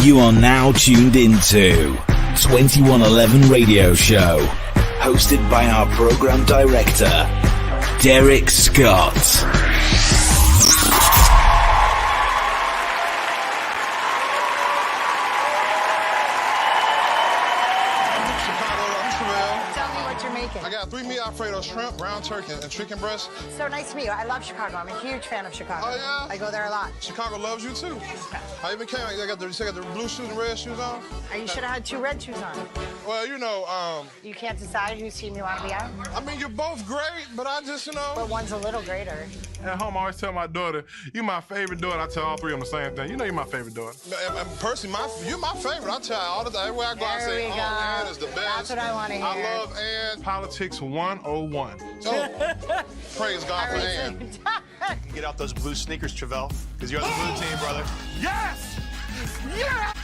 You are now tuned into 2111 Radio Show, hosted by our program director, Derrick Scott. I got 3 meat Alfredo, shrimp, brown turkey, and chicken breast. So nice to meet you. I love Chicago. I'm a huge fan of Chicago. Oh, yeah? I go there a lot. Chicago loves you, too. How you been came? You got the blue shoes and red shoes on? You should have had 2 red shoes on. Well, you know, You can't decide whose team you want to be on? I mean, you're both great, but I just, But one's a little greater. At home, I always tell my daughter, "You my favorite daughter." I tell all 3 of them the same thing. You know you're my favorite daughter. And personally, you're my favorite. I tell her all the time. Everywhere I go, I say, Ann is the best. That's what I want to hear. I love Ann. Politics 101. So, praise God for Ann. Get out those blue sneakers, Travele, because you're on the blue team, brother. Yes! Yes!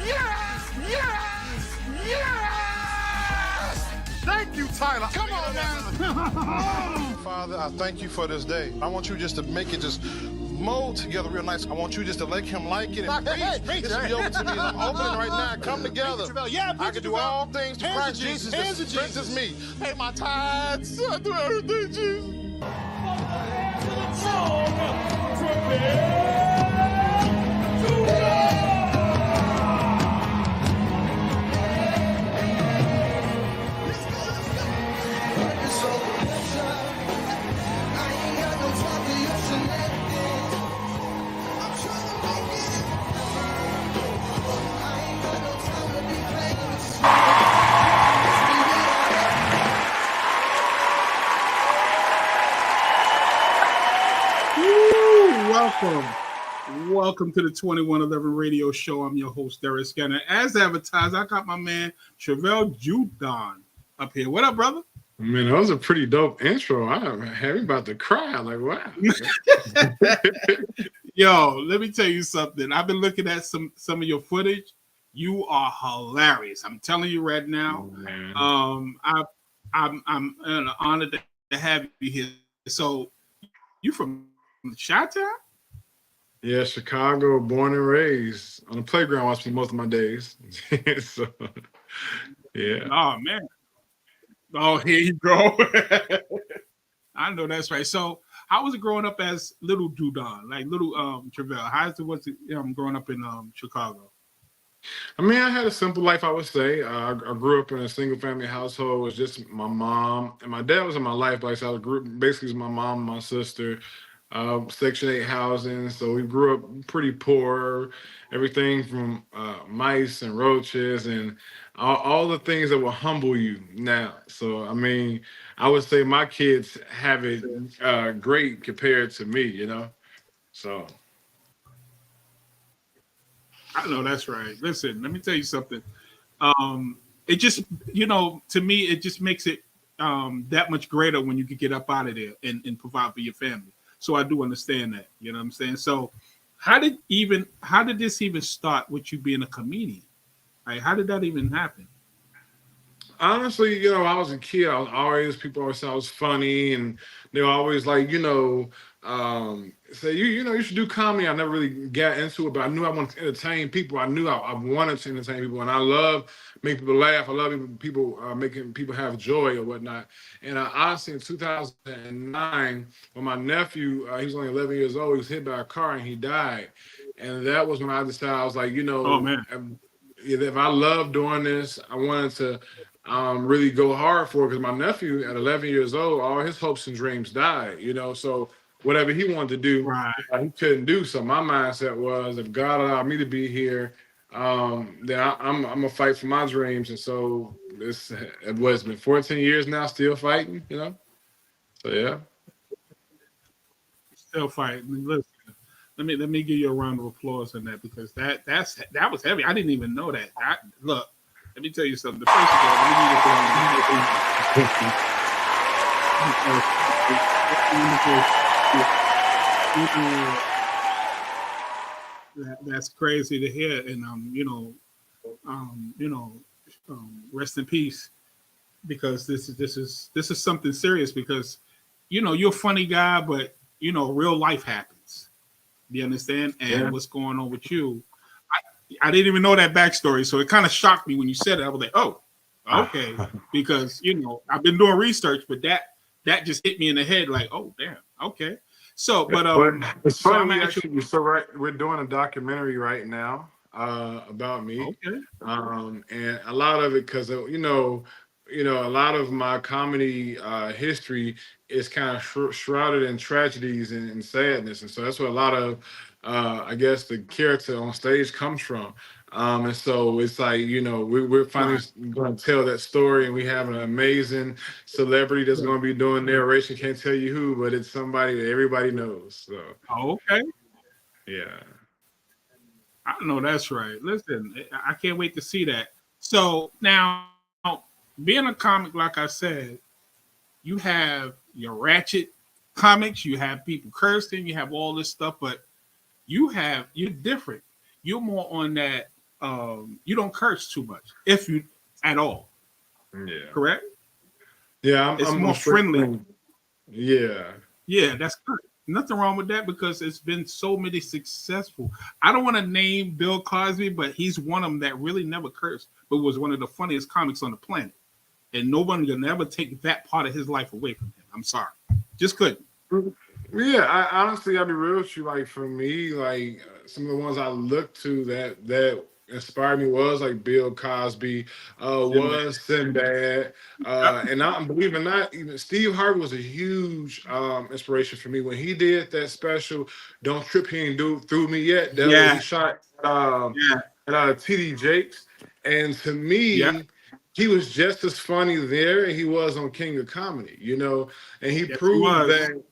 Yes! Yes! Yes! Thank you, Tyler. Come on, man. Father, I thank you for this day. I want you just to make it just mold together real nice. I want you just to let him like it and this will be open to me. I'm opening right now. Come together. Yeah, I can do all things through Christ Jesus that strengthens me. Pay my tithes. I do everything, Jesus. Welcome to the 2111 Radio Show. I'm your host, Derrick Scott. As advertised, I got my man Travele Judon up here. What up, brother? Man, that was a pretty dope intro. I'm heavy about to cry. Like, wow. Yo, let me tell you something. I've been looking at some of your footage. You are hilarious. I'm telling you right now. Oh, I'm honored to have you here. So, you from Chi-Town? Yeah, Chicago, born and raised. On the playground, I spent most of my days. So, yeah. Oh, man. Oh, here you go. I know that's right. So, how was it growing up as little Judon, like little Travele? How's it growing up in Chicago? I mean, I had a simple life, I would say. I grew up in a single-family household. It was just my mom. And my dad was in my life. Like I said, basically, it was my mom and my sister. Section 8 housing. So we grew up pretty poor. Everything from mice and roaches and all the things that will humble you now. So, I mean, I would say my kids have it great compared to me, you know? So. I know that's right. Listen, let me tell you something. It just, to me, it just makes it that much greater when you can get up out of there and provide for your family. So I do understand that. You know what I'm saying? So how did this even start with you being a comedian? Like, how did that even happen? Honestly, I was a kid. People always said I was funny, and they were always like, say, you should do comedy. I never really got into it, but I knew I wanted to entertain people. I knew I wanted to entertain people, and I love making people laugh. I love making people have joy or whatnot. And honestly, in 2009, when my nephew, he was only 11 years old, he was hit by a car and he died. And that was when I decided, I was like, oh, man. If I love doing this, I wanted to really go hard for it, because my nephew at 11 years old, all his hopes and dreams died, so whatever he wanted to do, right, he couldn't do. So my mindset was, if God allowed me to be here, then I'm gonna fight for my dreams. And so it's been 14 years now, still fighting, So yeah. Still fighting. Listen, let me give you a round of applause on that, because that was heavy. I didn't even know that. Look, let me tell you something. The first of all, that's crazy to hear, and rest in peace, because this is something serious, because you're a funny guy, but real life happens. Do you understand? And what's going on with you? I didn't even know that backstory, so it kind of shocked me when you said it. I was like, oh, okay, because I've been doing research, but that just hit me in the head, like, oh, damn, okay. So, but it's so funny. I'm Actually, so we're doing a documentary right now about me. Okay. And a lot of it because a lot of my comedy history is kind of shrouded in tragedies and sadness, and so that's what a lot of I guess the character on stage comes from. And so it's like we're finally going to tell that story, and we have an amazing celebrity that's going to be doing narration. Can't tell you who, but it's somebody that everybody knows. So okay. yeah. I know that's right. Listen, I can't wait to see that. So now, being a comic, like I said, you have your ratchet comics, you have people cursing, you have all this stuff, but you're different. You're more on that. You don't curse too much, if you at all. Yeah. Correct. Yeah, I'm more friendly. Yeah. Yeah, that's good. Nothing wrong with that because it's been so many successful. I don't want to name Bill Cosby, but he's one of them that really never cursed, but was one of the funniest comics on the planet. And no one can ever take that part of his life away from him. I'm sorry. Just couldn't. Yeah, I'll be real with you. Like for me, like some of the ones I look to that inspired me was like Bill Cosby, was Sinbad, and I'm believing not even Steve Harvey was a huge inspiration for me when he did that special. Don't Trip, He Ain't Do Through Me Yet. That was he shot at TD Jakes, and to me. He was just as funny there as he was on King of Comedy, and he proved that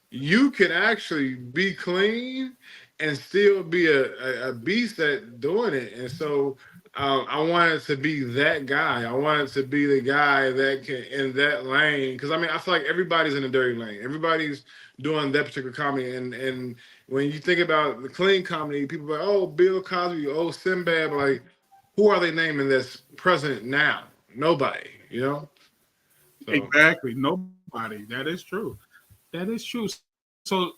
you can actually be clean and still be a beast at doing it. And so I wanted to be that guy. I wanted to be the guy that can in that lane. Because I feel like everybody's in a dirty lane. Everybody's doing that particular comedy. And when you think about the clean comedy, people are like, oh, Bill Cosby, oh, Sinbad, but like, who are they naming that's present now? Nobody, So. Exactly. Nobody. That is true. That is true. So,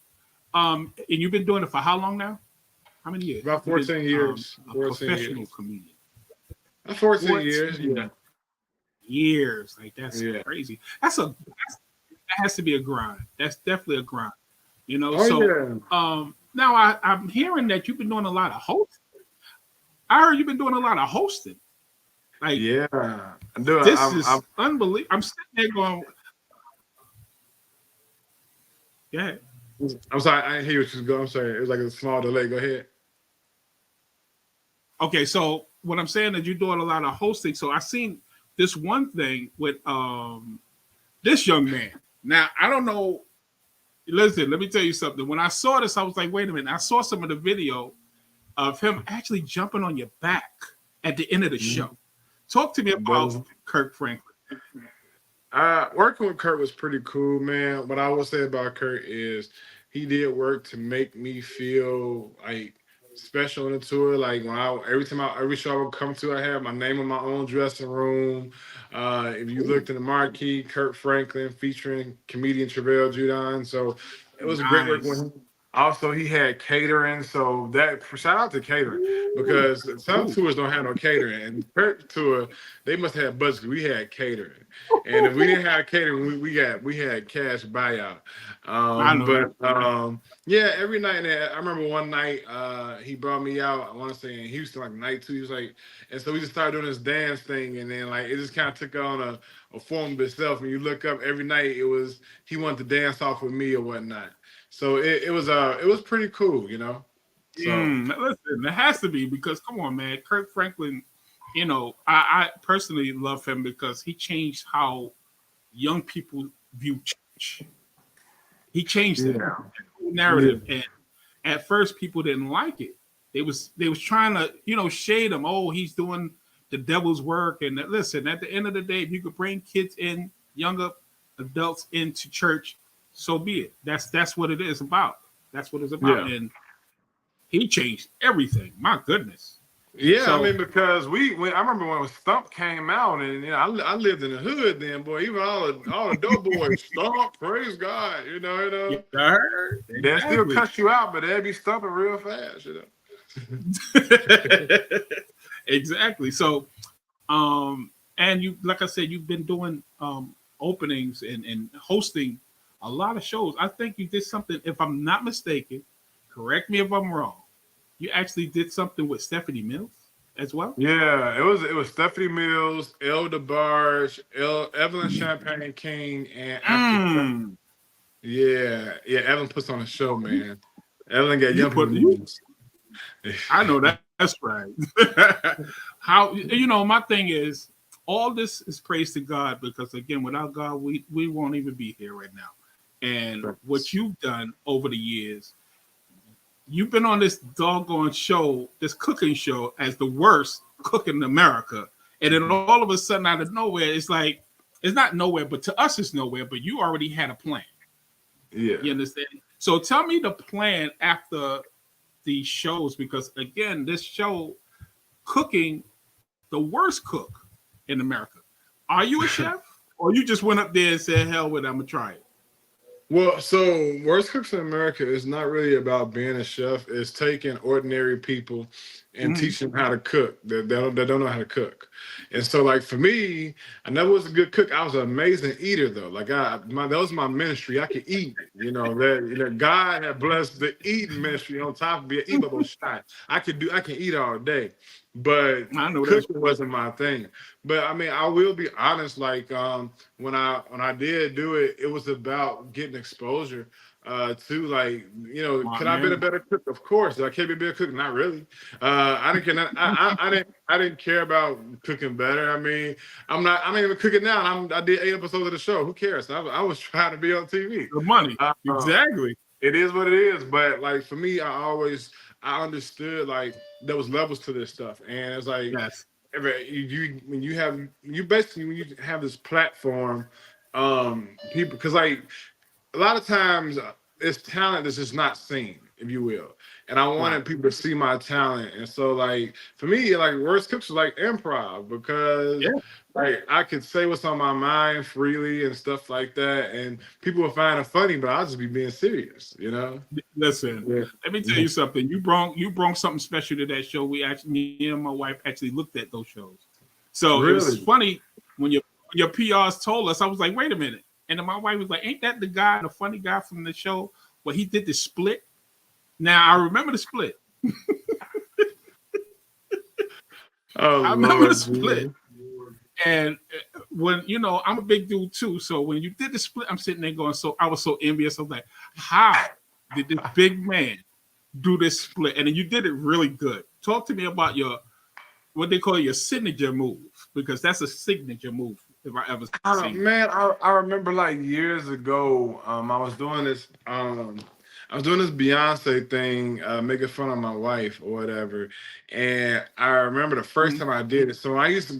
and you've been doing it for how long now? How many years? About 14 years. A professional comedian. 14 years, yeah. Years. Like, that's crazy. That has to be a grind. That's definitely a grind. Now I'm hearing that you've been doing a lot of hosting. I heard you've been doing a lot of hosting. Like, yeah, this is unbelievable. I'm sitting there going, yeah. I'm sorry, I didn't hear what you was going. I'm sorry, it was like a small delay. Go ahead. Okay, so what I'm saying is you're doing a lot of hosting. So I seen this one thing with this young man. Now I don't know. Listen, let me tell you something. When I saw this, I was like, wait a minute. I saw some of the video of him actually jumping on your back at the end of the show. Talk to me about Kirk Franklin. Working with Kirk was pretty cool, man. What I will say about Kirk is he did work to make me feel like special in the tour. Like every show I would come to, I had my name in my own dressing room. If you looked in the marquee, Kirk Franklin featuring comedian Travele Judon. So it was a great work with him. Also, he had catering, so shout out to catering because some tours don't have no catering. And Kirk tour, they must have budget. We had catering, and if we didn't have catering, we had cash buyout. Yeah, every night. I remember one night he brought me out. I want to say in Houston, like night 2. He was like, and so we just started doing this dance thing, and then like it just kind of took on a form of itself. When you look up every night, he wanted to dance off with me or whatnot. So it was pretty cool, So listen, it has to be because come on, man, Kirk Franklin, I personally love him because he changed how young people view church. He changed the narrative, and at first people didn't like it. They was trying to shade him. Oh, he's doing the devil's work. And listen, at the end of the day, if you could bring kids in, younger adults into church, so be it. That's what it is about. That's what it's about. Yeah. And he changed everything. My goodness. Yeah, so, because I remember when Stump came out, and I lived in the hood then, boy. Even all the dope boys, Stump, praise God, Yeah, they still cut you out, but they'd be stumping real fast, Exactly. So, and you, like I said, you've been doing openings and hosting a lot of shows. I think you did something, if I'm not mistaken, correct me if I'm wrong. You actually did something with Stephanie Mills as well. Yeah, it was Stephanie Mills, El DeBarge, Evelyn Champagne King, and after yeah, Evelyn puts on a show, man. Evelyn got young people. I know that. That's right. How, my thing is, all this is praise to God, because again, without God, we won't even be here right now. And what you've done over the years, you've been on this doggone show, this cooking show, as the worst cook in America. And then all of a sudden, out of nowhere, it's like, it's not nowhere, but to us, it's nowhere. But you already had a plan. Yeah. You understand? So tell me the plan after these shows, because again, this show, cooking, the worst cook in America. Are you a chef, or you just went up there and said, "Hell with it, I'm gonna try it"? Well, so Worst Cooks in America is not really about being a chef. It's taking ordinary people and teaching them how to cook that don't know how to cook. And so, like, for me, I never was a good cook. I was an amazing eater, though. Like, that was my ministry. I could eat. God had blessed the eating ministry on top of being an eatable shot. I can eat all day, but I know cooking wasn't my thing. But I mean, I will be honest. Like, when I did do it, it was about getting exposure to, like, could I be a better cook? Of course. I can't be a better cook? Not really. I didn't care. I didn't care about cooking better. I mean, I'm not even cooking now. I did 8 episodes of the show. Who cares? I was trying to be on TV. The money. Exactly. It is what it is. But like, for me, I understood, like, there was levels to this stuff, and it's like, yes. When you have this platform, people, because, like, a lot of times it's talent that's just not seen, if you will. And I wanted people to see my talent. And so, like, for me, like, Worst Cooks was like improv, because like, I could say what's on my mind freely and stuff like that. And people would find it funny, but I'll just be being serious, Listen, let me tell you something. You brought something special to that show. Me and my wife actually looked at those shows. So It was funny when your PRs told us. I was like, wait a minute. And then my wife was like, ain't that the funny guy from the show? Well, he did the split. Now, I remember the split. I remember the split. And when, I'm a big dude too. So when you did the split, I'm sitting there going, I was so envious. I was like, how did this big man do this split? And then you did it really good. Talk to me about what they call your signature move, because that's a signature move. If I ever seen man, I remember, like, years ago, I was doing this Beyonce thing, making fun of my wife or whatever. And I remember the first time I did it. So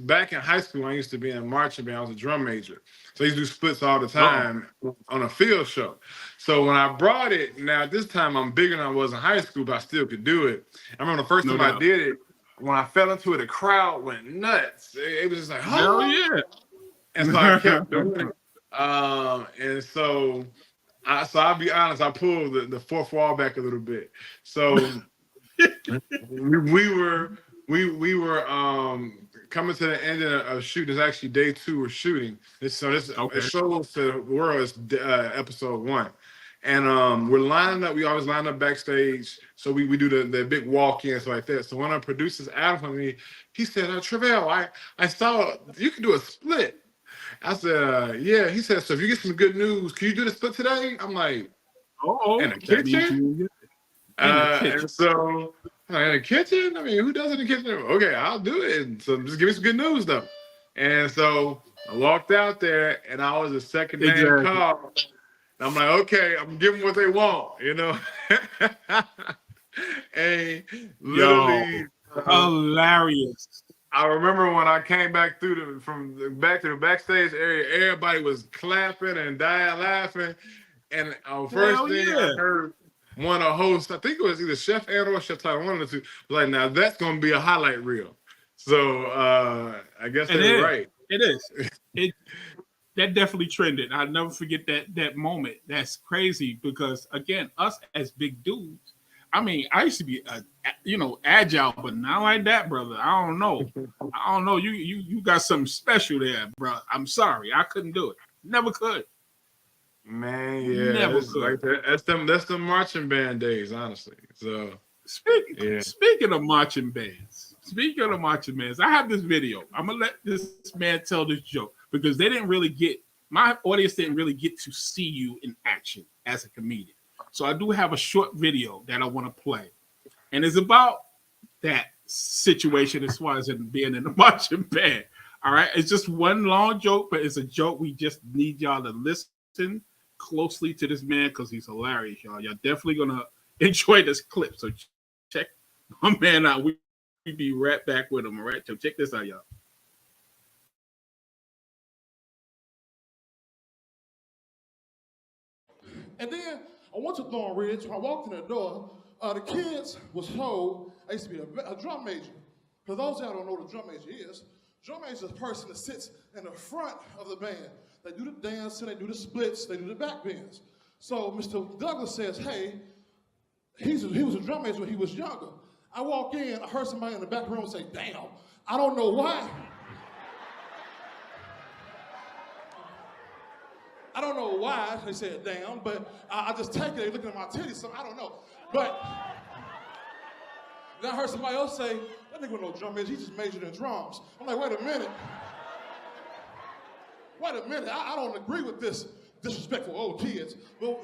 back in high school, I used to be in a marching band. I was a drum major. So I used to do splits all the time on a field show. So when I brought it, now this time I'm bigger than I was in high school, but I still could do it. I remember the first time I did it, when I fell into it, the crowd went nuts. It was just like, oh, hell yeah. And so I kept doing it. And so I'll be honest, I pulled the fourth wall back a little bit. So we were coming to the end of shooting. It's actually day 2 of shooting. It shows to the world is episode 1. And we're lining up. We always line up backstage. So we do the big walk-in, so like that. So one of the producers asked me, he said, Travele, I saw you can do a split. I said, yeah. He said, so if you get some good news, can you do the split today? I'm like, in the kitchen? And so, in the kitchen? I mean, who does it in the kitchen? Okay, I'll do it. So just give me some good news, though. And so I walked out there, and I was the second name called. And I'm like, okay, I'm giving what they want, And literally, hilarious. I remember when I came back back to the backstage area, everybody was clapping and dying laughing. And first thing I heard one of the hosts, I think it was either Chef Ed or Chef Tye, one of the two, was like, now that's going to be a highlight reel. So I guess they're right. It is. That definitely trended. I'll never forget that moment. That's crazy because, again, us as big dudes, I mean, I used to be, agile, but not like that, brother. I don't know. You got something special there, bro. I'm sorry, I couldn't do it. Never could. Man, yeah, Never it's like that. That's the marching band days, honestly. So speaking of marching bands, I have this video. I'm gonna let this man tell this joke because my audience didn't really get to see you in action as a comedian. So I do have a short video that I want to play, and it's about that situation as far as being in the marching band. All right, it's just one long joke, but it's a joke. We just need y'all to listen closely to this man because he's hilarious, y'all. Y'all definitely gonna enjoy this clip. So check my man out. We be right back with him. All right, so check this out, y'all. And then I went to Thorn Ridge. When I walked in the door, the kids was told I used to be a drum major. For those of y'all who don't know what a drum major is a person that sits in the front of the band. They do the dancing, they do the splits, they do the back bends. So Mr. Douglas says, hey, he was a drum major when he was younger. I walk in, I heard somebody in the back room say, damn, I don't know why. I don't know why they said damn, but I just take it, they looking at my titties, so I don't know. But then I heard somebody else say, that nigga was no drum major, he just majored in drums. I'm like, wait a minute. I don't agree with this disrespectful old kids. But,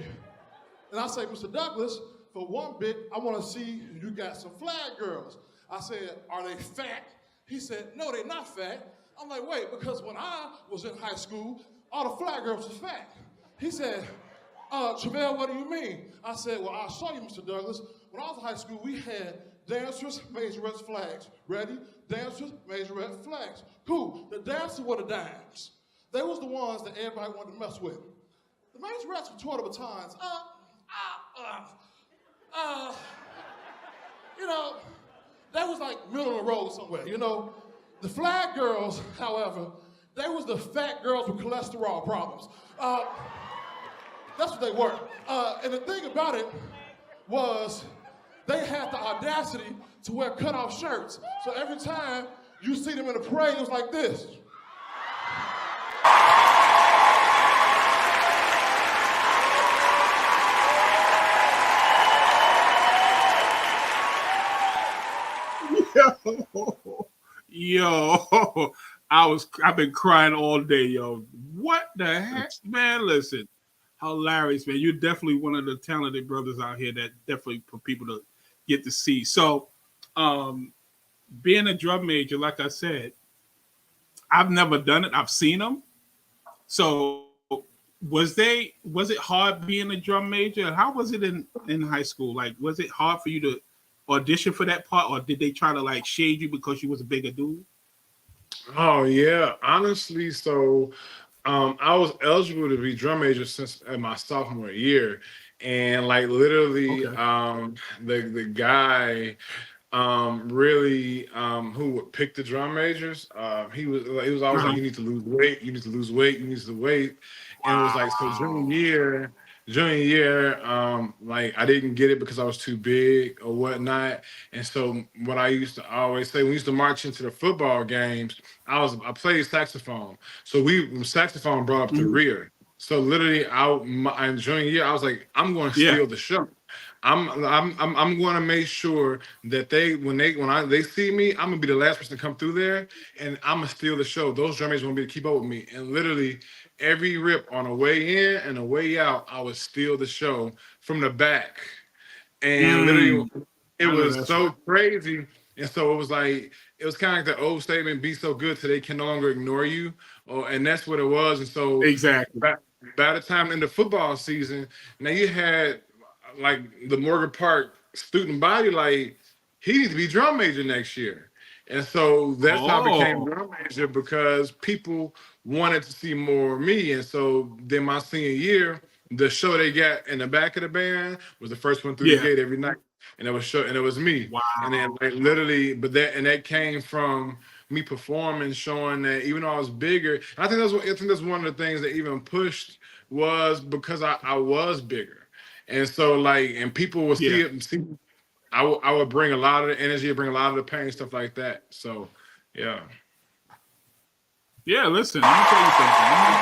and I say, Mr. Douglas, for one bit, I want to see you got some flag girls. I said, are they fat? He said, no, they're not fat. I'm like, wait, because when I was in high school, all the flag girls was fat. He said, Travele, what do you mean? I said, well, I'll show you, Mr. Douglas. When I was in high school, we had dancers, majorettes, flags. Ready? Dancers, majorettes, flags. Who? The dancers were the dimes. They was the ones that everybody wanted to mess with. The majorettes were taught over times. That was like middle of the road somewhere, The flag girls, however, they was the fat girls with cholesterol problems. That's what they were. And the thing about it was they had the audacity to wear cutoff shirts. So every time you see them in a parade, it was like this. Yo, I've been crying all day, yo. What the heck, man? Listen, hilarious, man. You're definitely one of the talented brothers out here that definitely for people to get to see. So, being a drum major, like I said, I've never done it. I've seen them. So, was it hard being a drum major? How was it in high school? Like, was it hard for you to audition for that part, or did they try to like shade you because you was a bigger dude? Oh yeah, honestly, so I was eligible to be drum major since my sophomore year, and like literally, the guy really who would pick the drum majors, he was always like, you need to lose weight, you need to lose weight, you need to lose weight, and it was like so junior year, like I didn't get it because I was too big or whatnot. And so what I used to always say, when we used to march into the football games, I played saxophone. So when saxophone brought up the rear. So literally in junior year, I was like, I'm going to steal the show. I'm going to make sure that when they see me, I'm gonna be the last person to come through there, and I'm gonna steal the show. Those drummers won't be able to keep up with me. And literally every rip on the way in and the way out, I would steal the show from the back. And literally, it was so crazy. And so it was kind of like the old statement: "Be so good till they can no longer ignore you." And that's what it was. And so exactly by the time in the football season, now you had like the Morgan Park student body, like he needs to be drum major next year. And so that's how I became drum major, because people wanted to see more of me. And so then my senior year, the show they got in the back of the band was the first one through the gate every night. And it was me. Wow. And then like literally, that came from me performing, showing that even though I was bigger, and I think that's one of the things that even pushed, was because I was bigger. And so and people will see I would bring a lot of the energy, bring a lot of the pain, stuff like that. So, yeah. Yeah, listen, let me tell you something. Let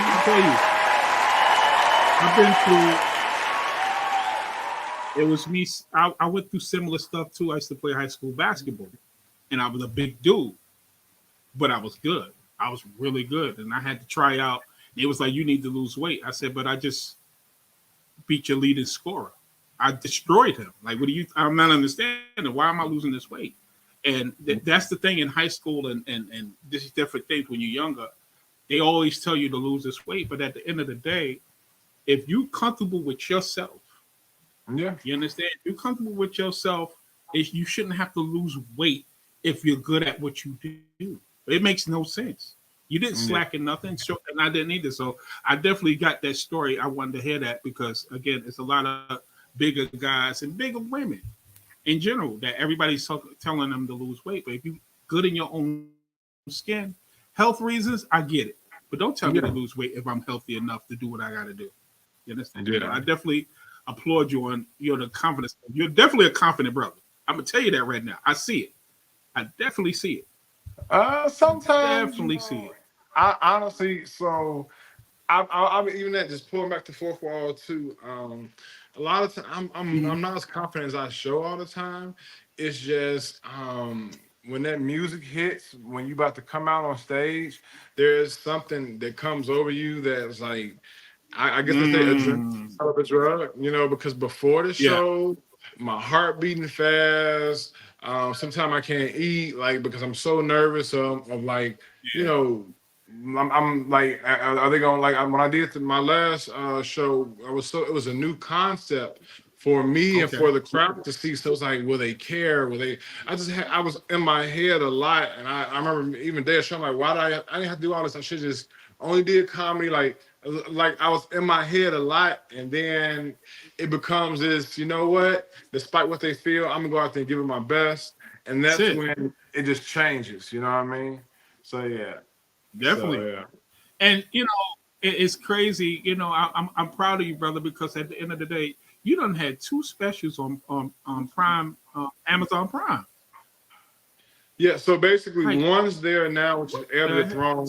me tell you. I've been through, it was me, I went through similar stuff too. I used to play high school basketball, and I was a big dude, but I was good. I was really good, and I had to try out. It was like, you need to lose weight. I said, but I just beat your leading scorer. I destroyed him. Like, what do you, I'm not understanding. Why am I losing this weight? And that's the thing in high school and this is different things when you're younger. They always tell you to lose this weight, but at the end of the day, if you're comfortable with yourself, yeah, you understand? If you're comfortable with yourself, you shouldn't have to lose weight if you're good at what you do. It makes no sense. You didn't slack in nothing, and I didn't either. So I definitely got that story. I wanted to hear that because, again, it's a lot of bigger guys and bigger women in general that everybody's telling them to lose weight. But if you're good in your own skin, health reasons, I get it. But don't tell me to lose weight if I'm healthy enough to do what I got to do. You understand? Yeah. I definitely applaud you on the confidence. You're definitely a confident brother. I'm going to tell you that right now. I see it. I definitely see it. Sometimes Definitely see it. I honestly, so I'm even that just pulling back the fourth wall too. A lot of time I'm not as confident as I show all the time. It's just when that music hits, when you about to come out on stage, there's something that comes over you that's like, I guess they say adrenaline of a drug, you know, because before the show, my heart beating fast. Sometimes I can't eat, like, because I'm so nervous of like, you know, I'm like, are they gonna, like, when I did my last show, it was a new concept for me and for the crowd to see. So it's like, will they care? Will they? I was in my head a lot, and I remember even there, I'm like, why did I didn't have to do all this? I should just only did comedy. Like I was in my head a lot, and then it becomes this, you know what? Despite what they feel, I'm gonna go out there and give it my best, and that's when it just changes. You know what I mean? So yeah, definitely. So, yeah. And you know, it's crazy. You know, I'm proud of you, brother, because at the end of the day, you done had 2 specials on Prime, Amazon Prime. Yeah. So basically, one's there now, which is Heir of the Throne.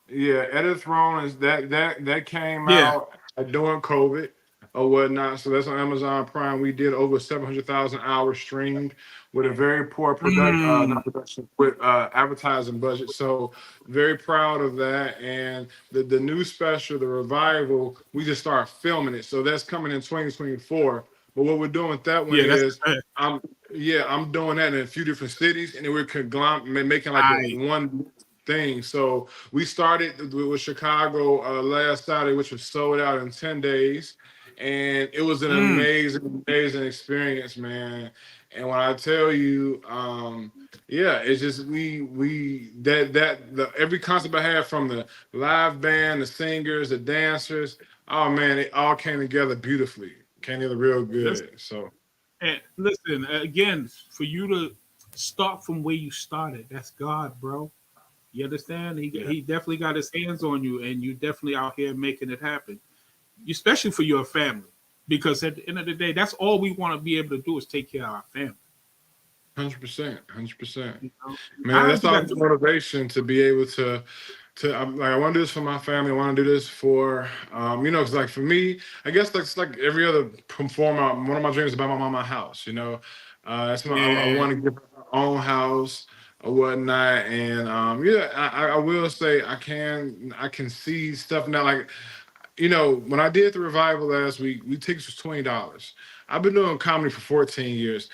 Yeah, Heir of the Throne is that came out during COVID or whatnot. So that's on Amazon Prime. We did over 700,000 hours streamed with a very poor production with advertising budget. So very proud of that. And the new special, the revival, we just started filming it. So that's coming in 2024. But what we're doing with that one is I'm doing that in a few different cities, and then we're making like one thing. So we started with Chicago last Saturday, which was sold out in 10 days. And it was an amazing experience, man. And when I tell you, it's just every concert I had, from the live band, the singers, the dancers, oh man, it all came together beautifully. Came together real good. And listen, again, for you to start from where you started, that's God, bro. You understand? He definitely got his hands on you, and you definitely out here making it happen, especially for your family. Because at the end of the day, that's all we want to be able to do is take care of our family. 100%. You know? Man, that's our motivation to be able to I want to do this for my family. I want to do this for, because like for me, I guess it's like every other performer. One of my dreams is about my mama's house. You know, that's what I want to give her her own house or whatnot. And I will say I can see stuff now. Like, you know, when I did the revival last week, tickets was $20. I've been doing comedy for 14 years.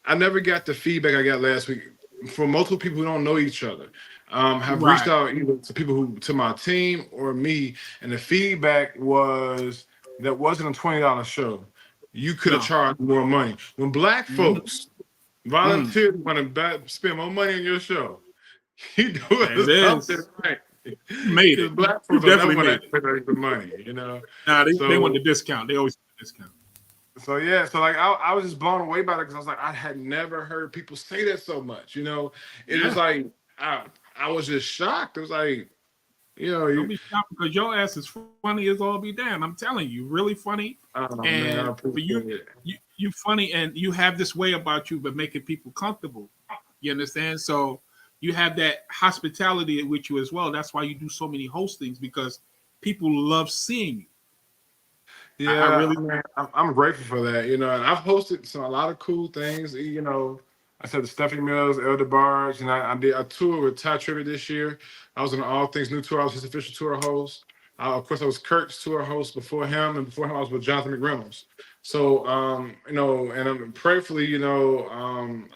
I never got the feedback I got last week from multiple people who don't know each other. Have reached out either to people to my team or me, and the feedback was that wasn't a $20 show. You could have charged more money. When Black folks volunteer to want to spend more money on your show, you doing something right. Made it. Black folks definitely want to pay the money, you know. Nah, they want the discount. They always want the discount. So yeah, so like I was just blown away by it because I was like, I had never heard people say that so much. You know, it was like I was just shocked. It was like You know, Don't be shocked because your ass is funny as all be damned. I'm telling you, really funny. oh, And man, I for appreciate you funny, and you have this way about you, but making people comfortable. You understand? So you have that hospitality with you as well. That's why you do so many hostings, because people love seeing you. Yeah, I really. I'm grateful for that. You know, and I've hosted a lot of cool things. You know, I said the Stephanie Mills, Elder Barge, and I did a tour with Tye Tribett this year. I was on All Things New tour. I was his official tour host. Of course, I was Kirk's tour host before him, and before him, I was with Jonathan Mcreynolds. So, you know, and prayerfully, you know,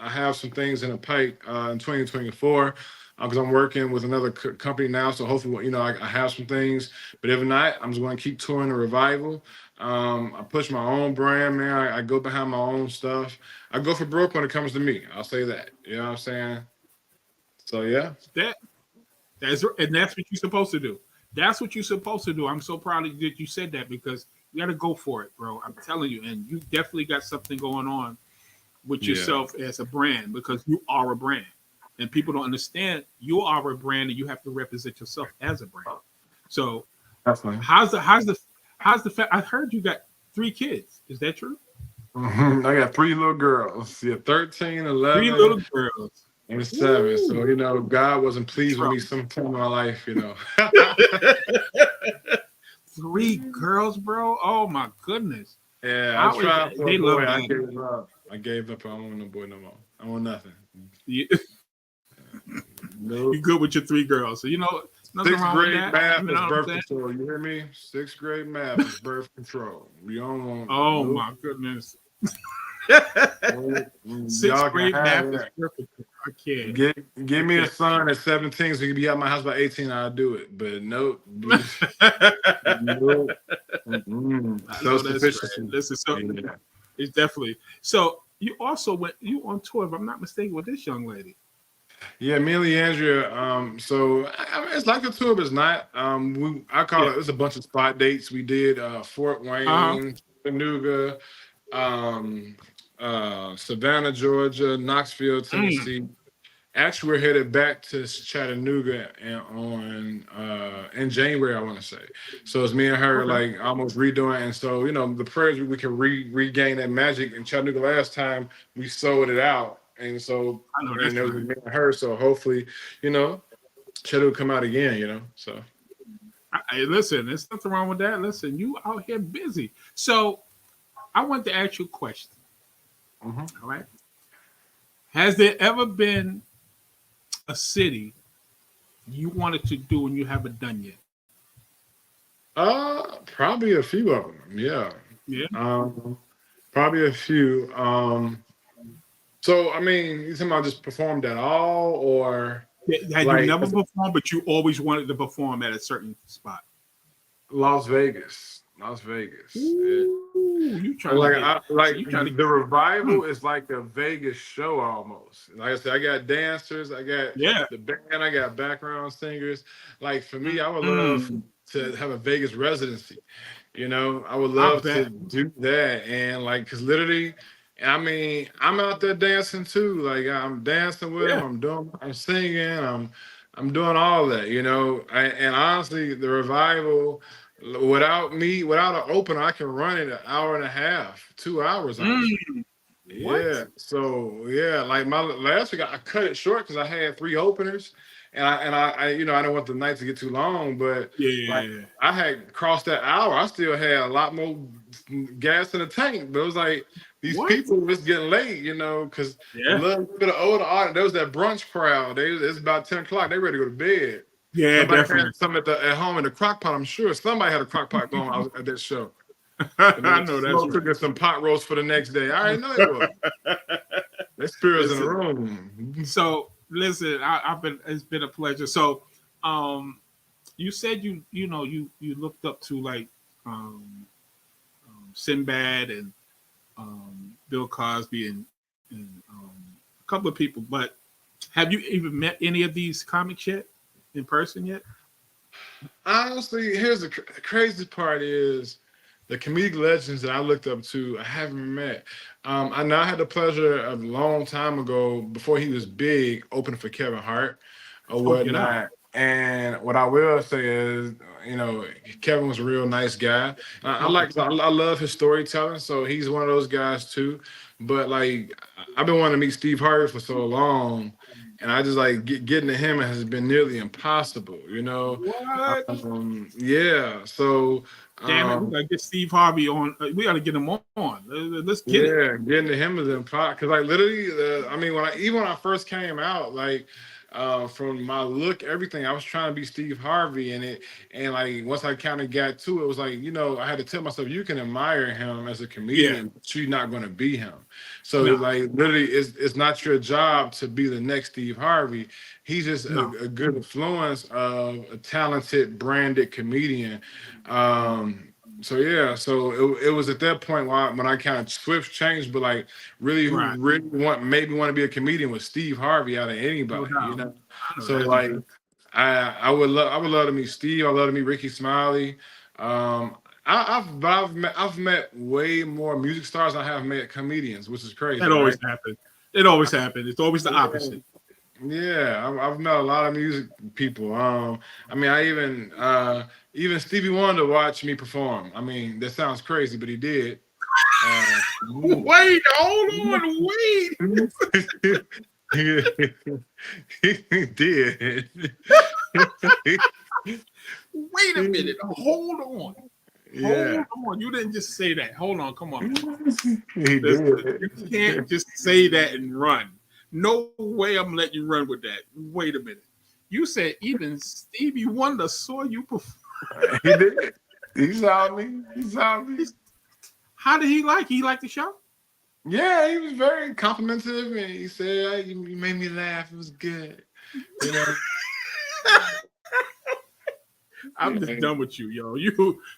I have some things in the pipe in 2024 because I'm working with another company now. So hopefully, you know, I have some things. But if not, I'm just going to keep touring the revival. I push my own brand, man. I go behind my own stuff. I go for broke when it comes to me. I'll say that. You know what I'm saying? So yeah. That's what you're supposed to do. That's what you're supposed to do. I'm so proud of you that you said that, because you got to go for it, bro. I'm telling you, and you definitely got something going on with yourself as a brand, because you are a brand, and people don't understand you are a brand, and you have to represent yourself as a brand. So, how's the I heard you got 3 kids. Is that true? Mm-hmm. I got 3 little girls. Yeah, 13, 11. 3 little girls. And 7. Ooh. So, you know, God wasn't pleased with me sometime in my life, you know. 3 girls, bro. Oh my goodness. Yeah, I tried for a boy. I gave up. I don't want no boy no more. I want nothing. Yeah. Nope. You good with your 3 girls. So, you know, nothing 6th wrong grade with that. math is birth control. You hear me? 6th grade math is birth control. We don't want. Oh nope. my goodness. 6th grade math is birth control. I can't. Give me a son at 17 so he can be out my house by 18. I'll do it. But nope. Nope. Self-sufficiency. Listen, so it's definitely. So you also went on tour, if I'm not mistaken, with this young lady. Yeah, me and Leandria. So I mean, it's like a tour, but it's not. I call it. It's a bunch of spot dates. We did Fort Wayne, Chattanooga, Savannah, Georgia, Knoxville, Tennessee. Actually, we're headed back to Chattanooga in January, I want to say. So it's me and her, like almost redoing. And so, you know, the prayers we can regain that magic. In Chattanooga last time, we sold it out. And so, and it was me and her. So hopefully, you know, Chattanooga come out again, you know. So, hey, listen, there's nothing wrong with that. Listen, you out here busy. So I want to ask you a question. All right. Has there ever been a city you wanted to do and you haven't done yet? Probably a few of them. Yeah. Probably a few. So I mean, you talking about just performed at all, or had you never performed, but you always wanted to perform at a certain spot? Las Vegas. Ooh, you trying the revival is like a Vegas show almost. Like I said, I got dancers, I got the band, I got background singers. Like for me, I would love to have a Vegas residency. You know, I would love to do that, and like, cause literally, I mean, I'm out there dancing too. Like I'm dancing with them, I'm singing, I'm doing all that. You know, and honestly, the revival. Without an opener, I can run it an hour and a half, 2 hours. Yeah. So like my last week, I cut it short because I had 3 openers, and I you know, I don't want the night to get too long, but I had crossed that hour. I still had a lot more gas in the tank, but it was like these people was getting late, you know, because a little bit of older audience. There was that brunch crowd. It's about 10 o'clock. They ready to go to bed. Yeah, somebody definitely. had some at home in the crock pot. I'm sure somebody had a crock pot going on at that show. I know that's cooking some pot roast for the next day. I already know it was. That spirit's in the room. So listen, it's been a pleasure. So, you said you looked up to like Sinbad and Bill Cosby and a couple of people, but have you even met any of these comics yet? In person yet? Honestly, here's the crazy part is the comedic legends that I looked up to, I haven't met. I know I had the pleasure of a long time ago, before he was big, opening for Kevin Hart or whatnot. And what I will say is, you know, Kevin was a real nice guy. I love his storytelling, so he's one of those guys too. But like, I've been wanting to meet Steve Harvey for so long, and I just like getting to him has been nearly impossible. You know, What? yeah. So. Damn it, we gotta get Steve Harvey on. We gotta get him on. Let's get it. Yeah, getting to him is impossible. Cause like literally, I mean, when I first came out, like from my look, everything, I was trying to be Steve Harvey, and like once I kind of got to it, was like, you know, I had to tell myself, you can admire him as a comedian, but you're not going to be him. So like literally, it's not your job to be the next Steve Harvey. He's just a good influence of a talented, branded comedian. So yeah, so it was at that point when I kind of swift changed, but like really made me want to be a comedian was Steve Harvey out of anybody, you know. So like I would love to meet Steve. I love to meet Ricky Smiley. I've met way more music stars than I have met comedians, which is crazy. That always happens. It always happens. It's always the opposite. Yeah, I've met a lot of music people. I mean, I even Stevie Wonder watched me perform. I mean, that sounds crazy, but he did. Wait, hold on, wait. He did. Wait a minute. Hold on. Yeah. Hold on. You didn't just say that. Hold on. Come on. He did. You can't just say that and run. No way I'm letting you run with that. Wait a minute. You said even Stevie Wonder saw you perform. He did. He saw me. How did he like? He liked the show? Yeah, he was very complimentary, and he said, "You made me laugh. It was good." You know. I'm just done with you, yo.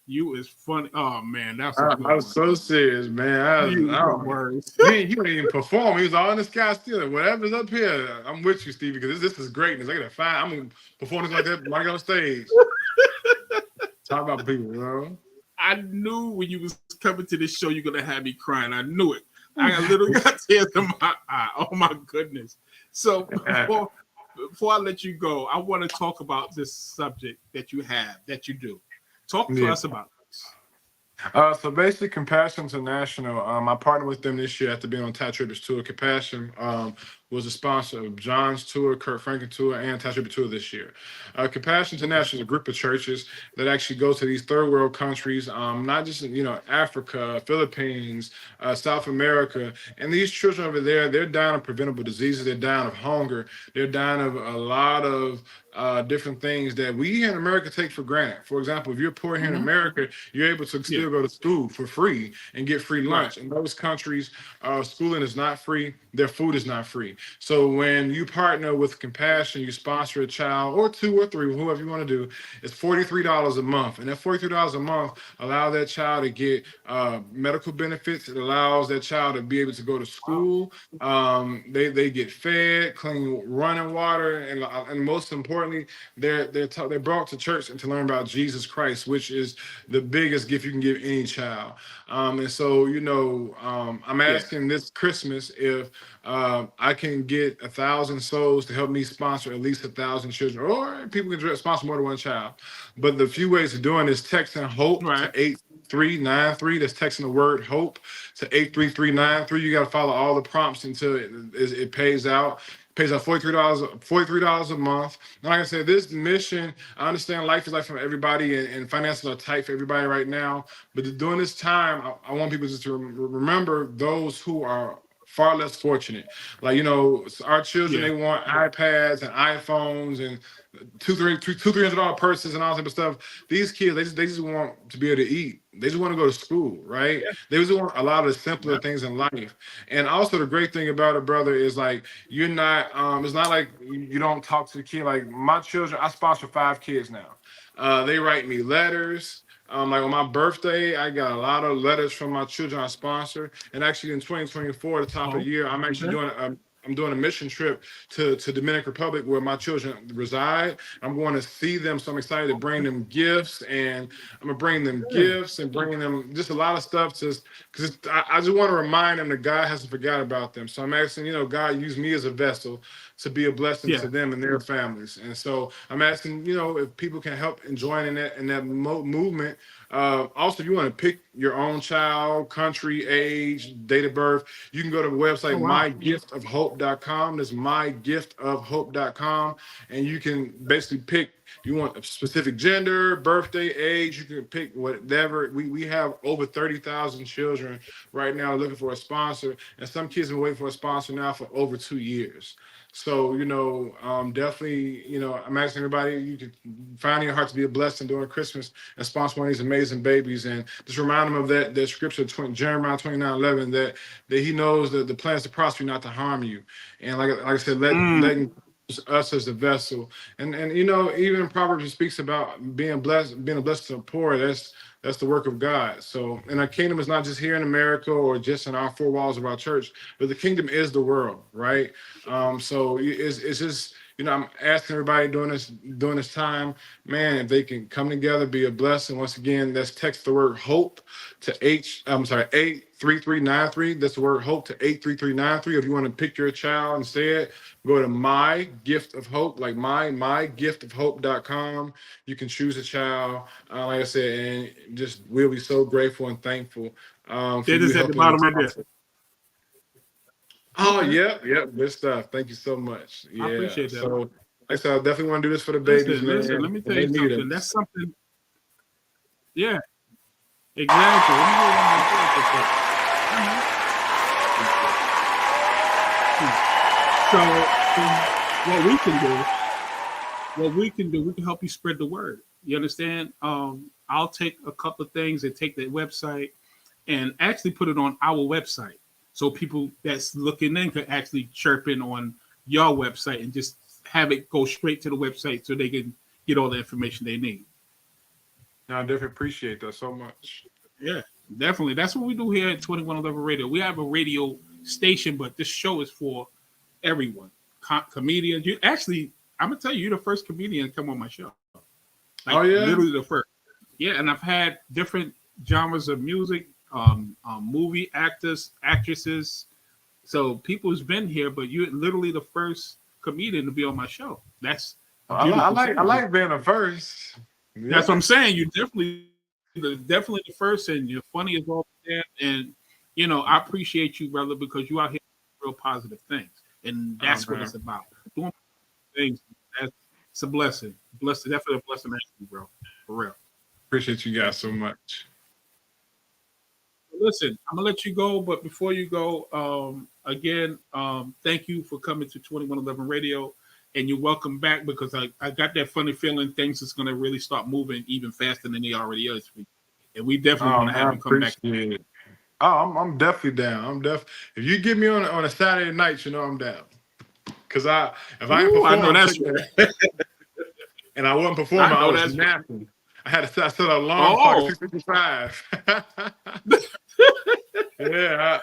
You is funny. Oh man, that's. I was so serious, man. You didn't even perform. He was all in the sky still. Whatever's up here, I'm with you, Stevie, because this is greatness. I gotta find. I'm gonna perform this like that when I get on stage. Talk about people, you know. I knew when you was coming to this show, you're gonna have me crying. I knew it. I literally got tears in my eye. Oh my goodness. So before I let you go, I want to talk about this subject that you do. Talk to us about this. So basically, Compassion International, I partnered with them this year after being on Tye Tribett's tour. Compassion was a sponsor of John's tour, Kirk Franklin tour, and Tye Tribett tour this year. Compassion International is a group of churches that actually go to these third world countries, not just Africa, Philippines, South America, and these children over there, they're dying of preventable diseases, they're dying of hunger, they're dying of a lot of different things that we here in America take for granted. For example, if you're poor here in America, you're able to still go to school for free and get free lunch. In those countries, schooling is not free, their food is not free. So when you partner with Compassion, you sponsor a child or two or three, whoever you want to do, it's $43 a month. And that $43 a month allows that child to get medical benefits. It allows that child to be able to go to school. They get fed, clean running water, and most importantly, they're brought to church and to learn about Jesus Christ, which is the biggest gift you can give any child. And so, I'm asking this Christmas if I can get 1,000 souls to help me sponsor at least 1,000 children, or people can sponsor more than one child. But the few ways of doing is texting HOPE to 8393. That's texting the word HOPE to 83393. You got to follow all the prompts until it pays out. Pays out $43 a month. And like I said, this mission, I understand life is like for everybody, and finances are tight for everybody right now. But during this time, I want people just to remember those who are far less fortunate. Like, our children, they want iPads and iPhones and $200-$300 purses and all that type of stuff. These kids, they just want to be able to eat. They just want to go to school, right? Yeah. They just want a lot of the simpler things in life. And also the great thing about it, brother, is like you're not. It's not like you don't talk to the kid. Like my children, I sponsor 5 kids now. They write me letters. Like on my birthday, I got a lot of letters from my children I sponsor. And actually in 2024, the top of the year, I'm actually doing I'm doing a mission trip to Dominican Republic where my children reside. I'm going to see them, so I'm excited to bring them gifts, and I'm gonna bring them gifts and bringing them just a lot of stuff, just because I just want to remind them that God hasn't forgot about them. So I'm asking, God use me as a vessel to be a blessing to them and their families. And so I'm asking, if people can help and join in that movement. Also, if you want to pick your own child, country, age, date of birth, you can go to the website mygiftofhope.com. That's mygiftofhope.com, and you can basically pick. You want a specific gender, birthday, age. You can pick whatever. We have over 30,000 children right now looking for a sponsor, and some kids have been waiting for a sponsor now for over 2 years. So, definitely, I'm asking everybody, you can find your heart to be a blessing during Christmas and sponsor one of these amazing babies. And just remind them of that scripture, Jeremiah 29:11, that he knows that the plans to prosper you, not to harm you. And like I said, letting us as the vessel. And even Proverbs speaks about being a blessing to the poor. That's the work of God. So, and our kingdom is not just here in America or just in our four walls of our church, but the kingdom is the world, right? So it's just, I'm asking everybody during this time, man, if they can come together, be a blessing. Once again, let's text the word hope to 83393. That's the word hope to 83393. If you want to pick your child and say it, go to My Gift of Hope, like mygiftofhope.com. You can choose a child, like I said, and just we'll be so grateful and thankful. For it is you at the bottom right there. Oh, yep, good stuff. Thank you so much. Yeah, I appreciate that. So, like I said, I definitely want to do this for the babies, man. Listen, let me tell you They need something. it. That's something. Yeah, exactly. Let me hear one more thing. So, what we can do, we can help you spread the word. You understand? I'll take a couple of things and take the website and actually put it on our website. So people that's looking in could actually chirp in on your website and just have it go straight to the website so they can get all the information they need. I definitely appreciate that so much. Yeah, definitely. That's what we do here at 2111 Radio. We have a radio station, but this show is for everyone. Comedians. I'm going to tell you, you're the first comedian to come on my show. Like, literally the first. Yeah, and I've had different genres of music, movie actors, actresses. So people who's been here, but you're literally the first comedian to be on my show. That's I like being the first. Yeah. That's what I'm saying. You're definitely the first, and you're funny as all that. And I appreciate you, brother, because you out here doing real positive things, and that's what it's about. Doing things. It's a blessing. Definitely a blessing to you, bro. For real. Appreciate you guys so much. Listen, I'm gonna let you go, but before you go, again, thank you for coming to 2111 Radio, and you're welcome back, because I got that funny feeling things is gonna really start moving even faster than they already is, and we definitely want to have you come back. Oh, I'm definitely down. If you get me on a Saturday night, I'm down. Cause if I ain't performing, I know that's right. And I wasn't performing, I was napping. I had to set an alarm clock at 6:55. Yeah,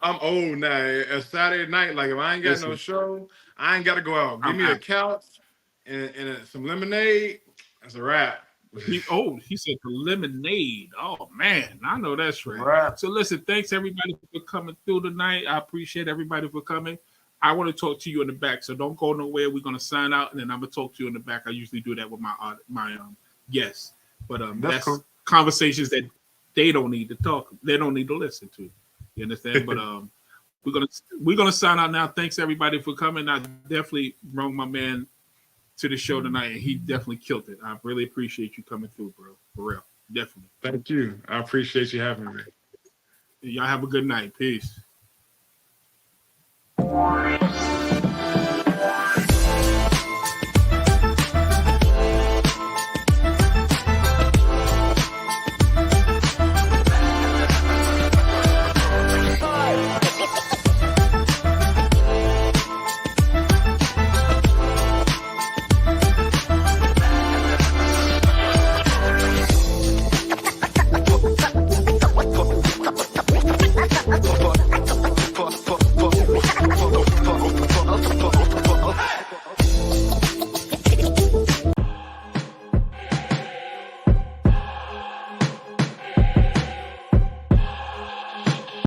I'm old now. A Saturday night, like if I ain't got no show, I ain't got to go out. Give me a couch and some lemonade. That's a wrap. He said the lemonade. Oh man, I know that's right. So listen, thanks everybody for coming through tonight. I appreciate everybody for coming. I want to talk to you in the back, so don't go nowhere. We're gonna sign out, and then I'm gonna talk to you in the back. I usually do that with my guests, but that's cool. Conversations that they don't need to talk. They don't need to listen to. You understand? But we're gonna sign out now. Thanks everybody for coming. I definitely brought my man to the show tonight, and he definitely killed it. I really appreciate you coming through, bro. For real, definitely. Thank you. I appreciate you having me. Y'all have a good night. Peace.